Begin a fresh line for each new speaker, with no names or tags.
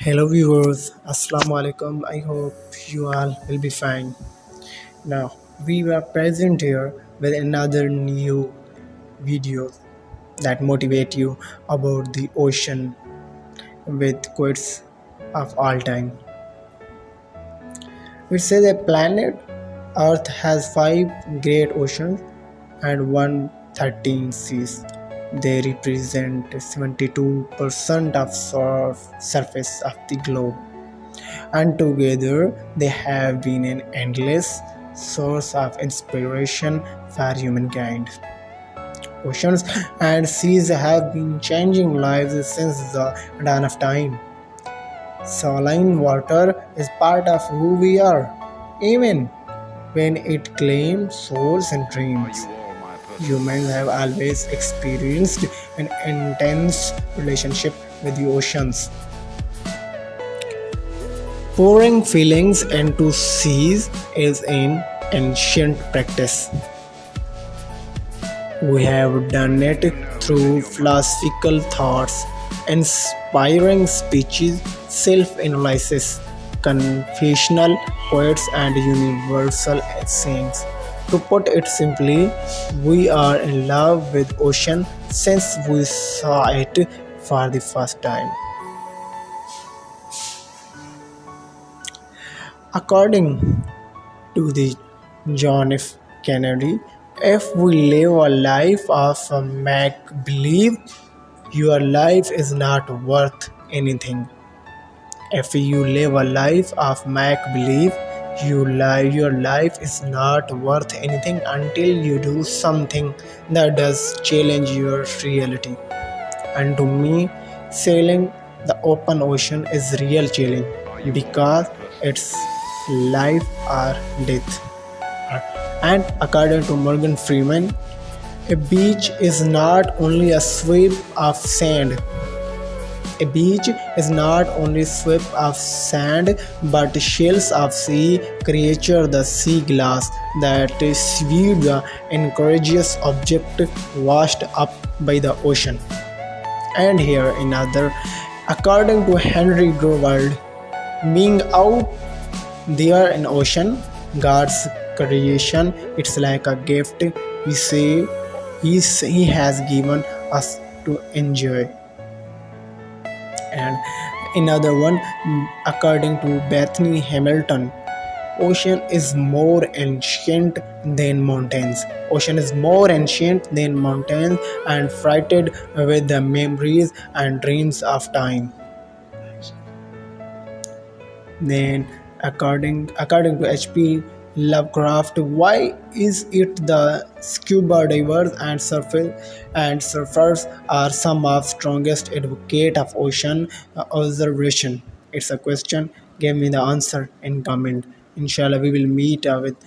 Hello viewers, Assalamu alaikum. I hope you all will be fine. Now, we are present here with another new video that motivate you about the ocean with quotes of all time. It says a planet Earth has 5 great oceans and 113 seas. They represent 72% of surface of the globe, and together they have been an endless source of inspiration for humankind. Oceans and seas have been changing lives since the dawn of time. Saline water is part of who we are, even when it claims souls and dreams. Humans have always experienced an intense relationship with the oceans. Pouring feelings into seas is an ancient practice. We have done it through philosophical thoughts, inspiring speeches, self-analysis, confessional poets, and universal sayings. To put it simply, we are in love with ocean since we saw it for the first time. According to the John F. Kennedy, if we live a life of make believe, your life is not worth anything. If you live a life of make believe, your life is not worth anything until you do something that does challenge your reality. And to me, sailing the open ocean is real challenge because it's life or death. And according to Morgan Freeman, a beach is not only a sweep of sand. A beach is not only sweep of sand but shells of sea creature, the sea glass that sweep the incourageous object washed up by the ocean. And here another, according to Henry Growald, being out there in ocean, God's creation, it's like a gift we say he has given us to enjoy. And another one, according to Bethany Hamilton, ocean is more ancient than mountains. Ocean is more ancient than mountains and freighted with the memories and dreams of time. Then, according to H.P. Lovecraft, why is it the scuba divers and surfers are some of strongest advocate of ocean observation? It's a question. Give me the answer in comment. Inshallah, we will meet with